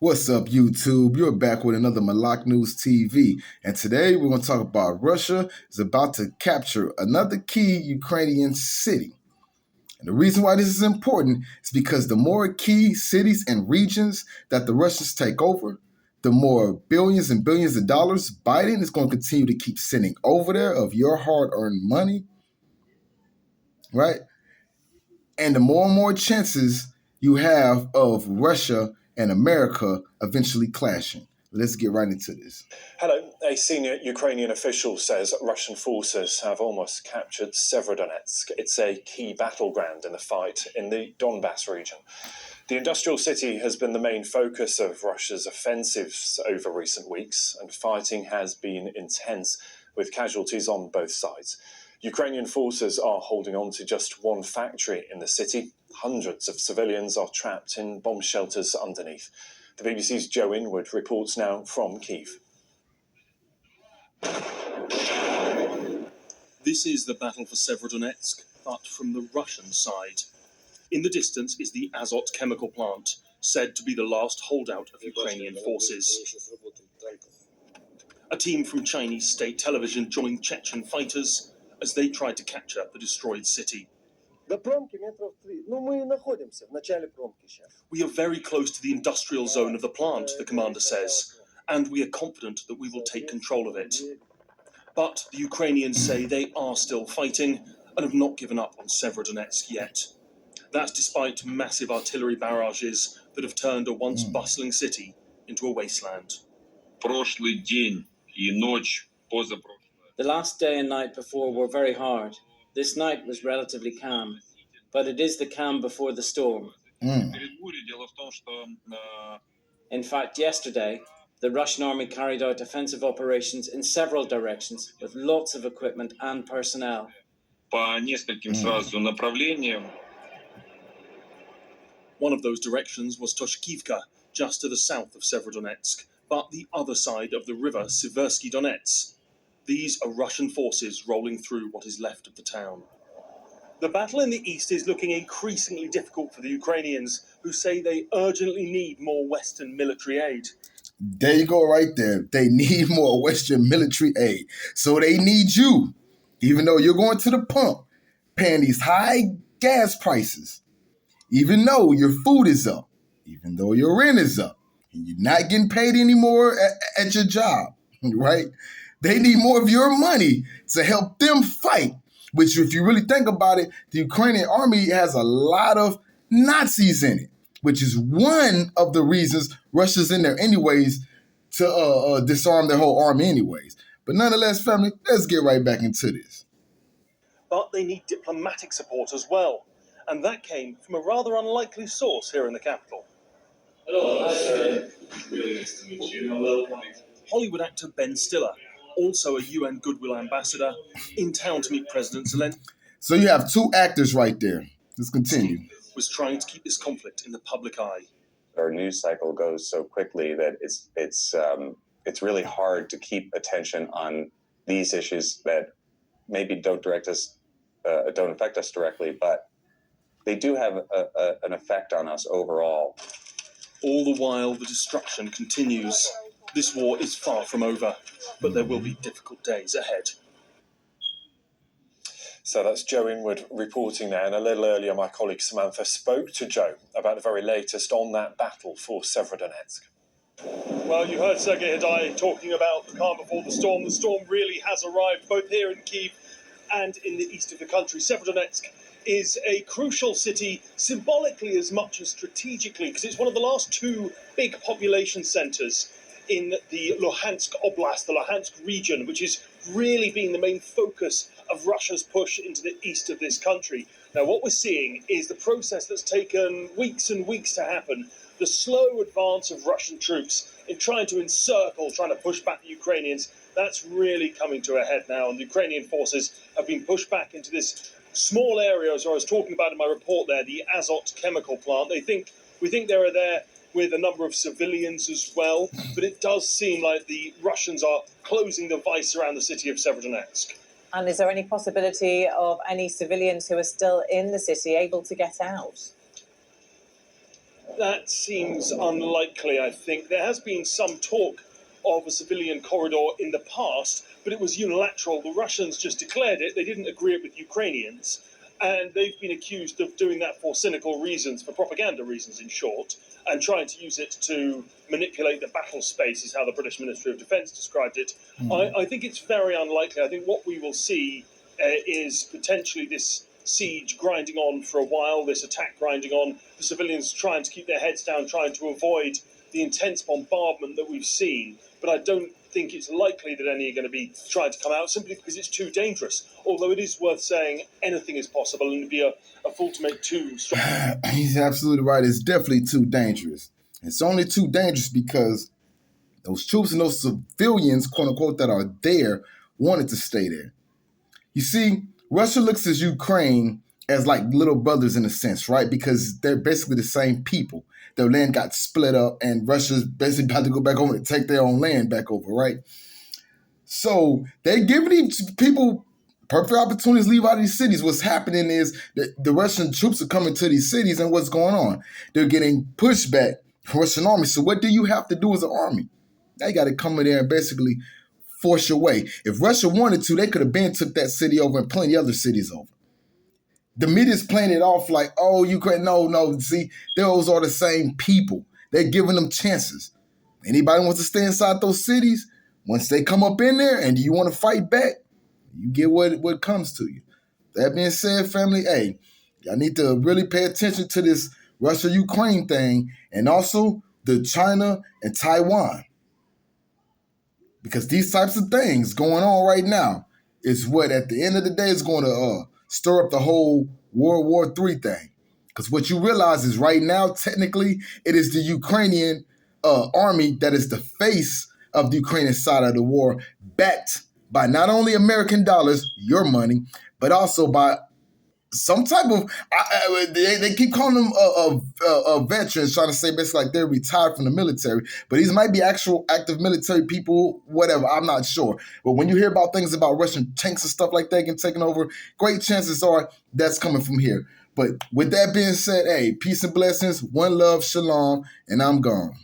What's up, YouTube? You're back with another Malak News TV. And today we're going to talk about Russia is about to capture another key Ukrainian city. And the reason why this is important is because the more key cities and regions that the Russians take over, the more billions and billions of dollars Biden is going to continue to keep sending over there of your hard-earned money, right? And the more and more chances you have of Russia and America eventually clashing. Let's get right into this. Hello. A senior Ukrainian official says Russian forces have almost captured Severodonetsk. It's a key battleground in the fight in the Donbass region. The industrial city has been the main focus of Russia's offensives over recent weeks, and fighting has been intense with casualties on both sides. Ukrainian forces are holding on to just one factory in the city. Hundreds of civilians are trapped in bomb shelters underneath. The BBC's Joe Inwood reports now from Kyiv. This is the battle for Severodonetsk, but from the Russian side. In the distance is the Azot chemical plant, said to be the last holdout of Ukrainian forces. A team from Chinese state television joined Chechen fighters as they tried to capture the destroyed city. We are very close to the industrial zone of the plant, the commander says, and we are confident that we will take control of it. But the Ukrainians say they are still fighting and have not given up on Severodonetsk yet. That's despite massive artillery barrages that have turned a once bustling city into a wasteland. The last day and night before were very hard. This night was relatively calm, but it is the calm before the storm. In fact, yesterday, the Russian army carried out offensive operations in several directions with lots of equipment and personnel. One of those directions was Toshkivka, just to the south of Severodonetsk, but the other side of the river Siversky Donets. These are Russian forces rolling through what is left of the town. The battle in the east is looking increasingly difficult for the Ukrainians, who say they urgently need more Western military aid. There you go right there. They need more Western military aid. So they need you, even though you're going to the pump, paying these high gas prices, even though your food is up, even though your rent is up, and you're not getting paid anymore at your job, right? They need more of your money to help them fight, which if you really think about it, the Ukrainian army has a lot of Nazis in it, which is one of the reasons Russia's in there anyways to disarm their whole army anyways. But nonetheless, family, let's get right back into this. But they need diplomatic support as well. And that came from a rather unlikely source here in the capital. Hello. Really nice to meet you. Hello. Hollywood actor Ben Stiller, also a UN Goodwill ambassador, in town to meet President Zelensky. So you have two actors right there. Let's continue. Was trying to keep this conflict in the public eye. Our news cycle goes so quickly that it's really hard to keep attention on these issues that maybe don't affect us directly, but they do have an effect on us overall. All the while, the destruction continues. This war is far from over, but there will be difficult days ahead. So that's Joe Inwood reporting there. And a little earlier, my colleague Samantha spoke to Joe about the very latest on that battle for Severodonetsk. Well, you heard Sergei Hedai talking about the calm before the storm. The storm really has arrived, both here in Kyiv and in the east of the country. Severodonetsk is a crucial city, symbolically as much as strategically, because it's one of the last two big population centers in the Luhansk Oblast, the Luhansk region, which has really been the main focus of Russia's push into the east of this country. Now, what we're seeing is the process that's taken weeks and weeks to happen, the slow advance of Russian troops in trying to encircle, trying to push back the Ukrainians. That's really coming to a head now, and the Ukrainian forces have been pushed back into this small area, as I was talking about in my report there, the Azot chemical plant. We think they are there with a number of civilians as well, but it does seem like the Russians are closing the vice around the city of Severodonetsk. And is there any possibility of any civilians who are still in the city able to get out? That seems unlikely, I think. There has been some talk of a civilian corridor in the past, but it was unilateral. The Russians just declared it. They didn't agree it with Ukrainians. And they've been accused of doing that for cynical reasons, for propaganda reasons, in short, and trying to use it to manipulate the battle space, is how the British Ministry of Defence described it. I think it's very unlikely. I think what we will see is potentially this siege grinding on for a while, this attack grinding on, the civilians trying to keep their heads down, trying to avoid the intense bombardment that we've seen. But I don't think it's likely that any are going to be trying to come out, simply because it's too dangerous. Although it is worth saying anything is possible, and it'd be a fool to make too strong. He's absolutely right. It's definitely too dangerous. It's only too dangerous because those troops and those civilians, quote unquote, that are there wanted to stay there. You see, Russia looks at Ukraine as like little brothers in a sense, right? Because they're basically the same people. Their land got split up and Russia's basically about to go back over and take their own land back over, right? So they're giving these people perfect opportunities to leave out of these cities. What's happening is that the Russian troops are coming to these cities, and what's going on? They're getting pushed back, Russian army. So what do you have to do as an army? Now you got to come in there and basically force your way. If Russia wanted to, they could have been took that city over and plenty other cities over. The media's playing it off like, oh, Ukraine, no. See, those are the same people. They're giving them chances. Anybody wants to stay inside those cities, once they come up in there and you want to fight back, you get what comes to you. That being said, family, hey, y'all need to really pay attention to this Russia-Ukraine thing and also the China and Taiwan. Because these types of things going on right now is what, at the end of the day, is going to stir up the whole World War III thing. Because what you realize is right now, technically, it is the Ukrainian army that is the face of the Ukrainian side of the war, backed by not only American dollars, your money, but also by some type of, they keep calling them veterans, trying to say basically like they're retired from the military, but these might be actual active military people, whatever, I'm not sure. But when you hear about things about Russian tanks and stuff like that getting taken over, great chances are that's coming from here. But with that being said, hey, peace and blessings, one love, shalom, and I'm gone.